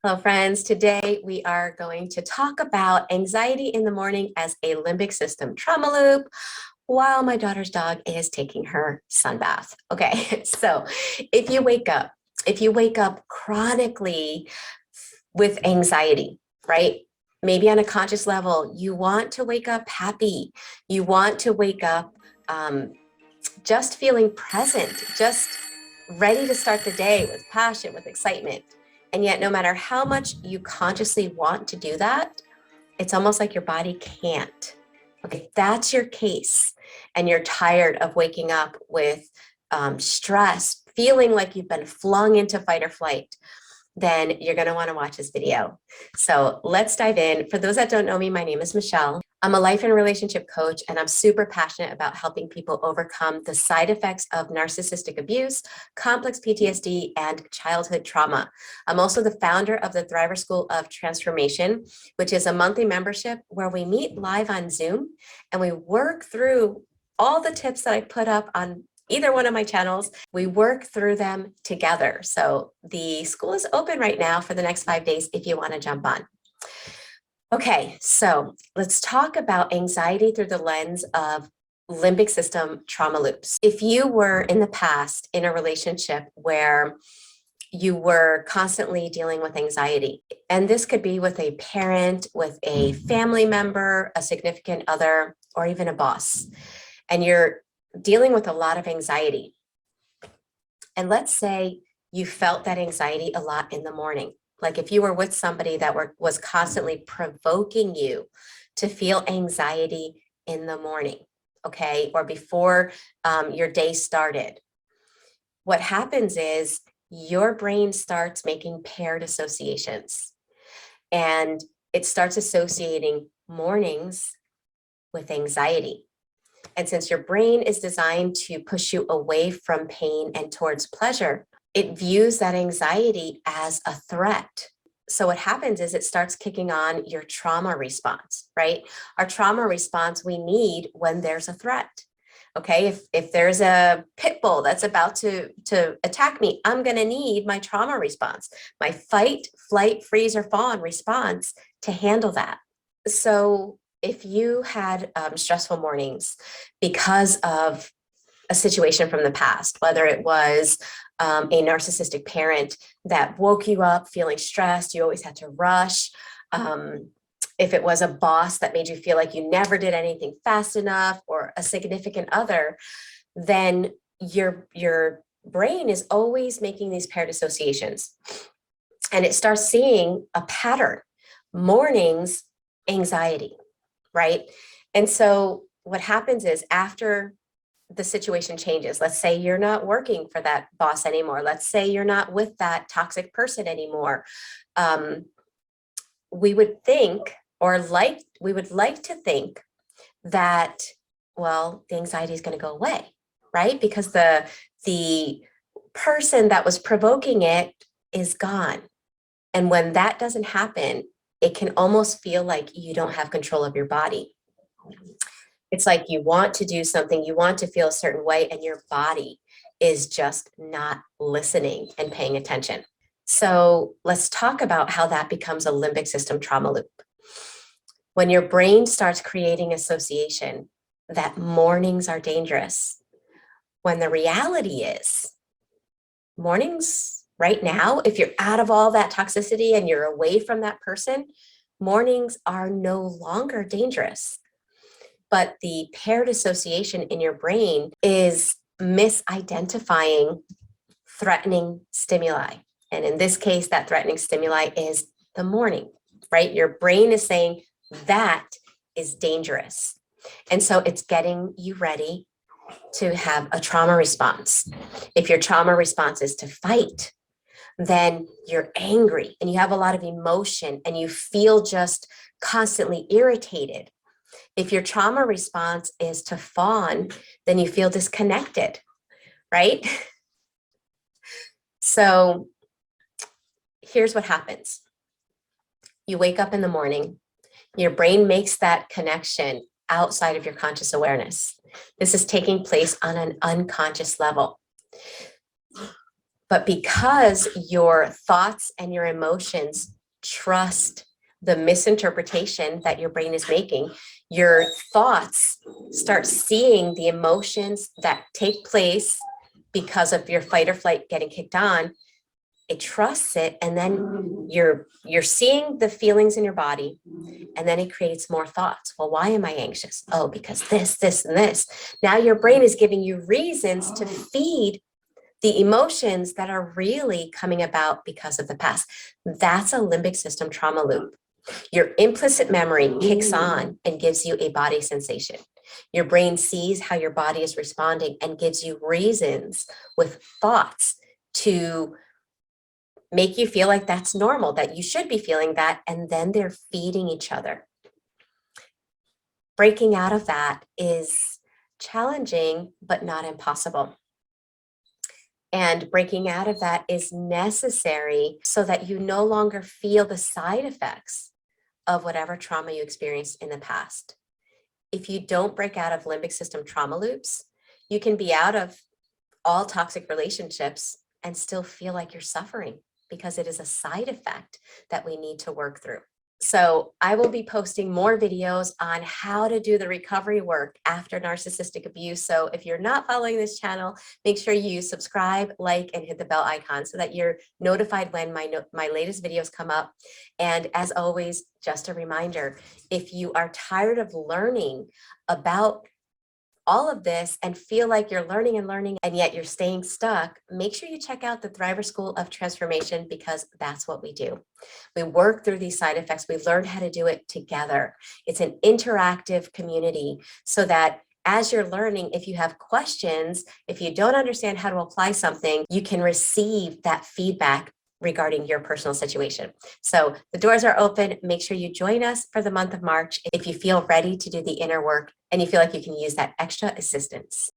Hello, friends. Today we are going to talk about anxiety in the morning as a limbic system trauma loop while my daughter's dog is taking her sun bath. Okay, so if you wake up chronically with anxiety, right? Maybe on a conscious level, you want to wake up happy. You want to wake up just feeling present, just ready to start the day with passion, with excitement. And yet, no matter how much you consciously want to do that, it's almost like your body can't. Okay, if that's your case, and you're tired of waking up with stress, feeling like you've been flung into fight or flight, then you're going to want to watch this video. So let's dive in. For those that don't know me, my name is Michelle. I'm a life and relationship coach, and I'm super passionate about helping people overcome the side effects of narcissistic abuse, complex PTSD, and childhood trauma. I'm also the founder of the Thriver School of Transformation, which is a monthly membership where we meet live on Zoom and we work through all the tips that I put up on either one of my channels. We work through them together. So the school is open right now for the next 5 days if you want to jump on. Okay, so let's talk about anxiety through the lens of limbic system trauma loops. If you were in the past in a relationship where you were constantly dealing with anxiety, and this could be with a parent, with a family member, a significant other, or even a boss, and you're dealing with a lot of anxiety. And let's say you felt that anxiety a lot in the morning. Like if you were with somebody that was constantly provoking you to feel anxiety in the morning, okay, or before your day started. What happens is your brain starts making paired associations, and it starts associating mornings with anxiety. And since your brain is designed to push you away from pain and towards pleasure, it views that anxiety as a threat. So what happens is it starts kicking on your trauma response, right? Our trauma response we need when there's a threat. Okay, if there's a pit bull that's about to attack me, I'm going to need my trauma response, my fight, flight, freeze, or fawn response to handle that. So if you had stressful mornings because of a situation from the past, whether it was a narcissistic parent that woke you up feeling stressed, you always had to rush. If it was a boss that made you feel like you never did anything fast enough, or a significant other, then your brain is always making these paired associations. And it starts seeing a pattern. Mornings, anxiety, right? And so what happens is after the situation changes, let's say you're not working for that boss anymore. Let's say you're not with that toxic person anymore. We would think, we would like to think that, well, the anxiety is going to go away, right? Because the person that was provoking it is gone. And when that doesn't happen, it can almost feel like you don't have control of your body. It's like you want to do something, you want to feel a certain way, and your body is just not listening and paying attention. So let's talk about how that becomes a limbic system trauma loop. When your brain starts creating association that mornings are dangerous, when the reality is mornings right now, if you're out of all that toxicity and you're away from that person, mornings are no longer dangerous. But the paired association in your brain is misidentifying threatening stimuli. And in this case, that threatening stimuli is the morning, right? Your brain is saying that is dangerous. And so it's getting you ready to have a trauma response. If your trauma response is to fight, then you're angry and you have a lot of emotion and you feel just constantly irritated. If your trauma response is to fawn, then you feel disconnected, right? So here's what happens. You wake up in the morning, your brain makes that connection outside of your conscious awareness. This is taking place on an unconscious level. But because your thoughts and your emotions trust the misinterpretation that your brain is making, your thoughts start seeing the emotions that take place because of your fight or flight getting kicked on. It trusts it, and then you're seeing the feelings in your body, and then it creates more thoughts. Well, why am I anxious? Oh, because this, and this. Now your brain is giving you reasons to feed the emotions that are really coming about because of the past. That's a limbic system trauma loop. Your implicit memory kicks on and gives you a body sensation. Your brain sees how your body is responding and gives you reasons with thoughts to make you feel like that's normal, that you should be feeling that, and then they're feeding each other. Breaking out of that is challenging, but not impossible. And breaking out of that is necessary so that you no longer feel the side effects of whatever trauma you experienced in the past. If you don't break out of limbic system trauma loops, you can be out of all toxic relationships and still feel like you're suffering, because it is a side effect that we need to work through. So I will be posting more videos on how to do the recovery work after narcissistic abuse. So if you're not following this channel, make sure you subscribe, like, and hit the bell icon so that you're notified when my latest videos come up. And as always, just a reminder, if you are tired of learning about all of this and feel like you're learning and yet you're staying stuck, make sure you check out the Thriver School of Transformation, because that's what we do. We work through these side effects. We learn how to do it together. It's an interactive community so that as you're learning, if you have questions, if you don't understand how to apply something, you can receive that feedback regarding your personal situation. So the doors are open. Make sure you join us for the month of March if you feel ready to do the inner work and you feel like you can use that extra assistance.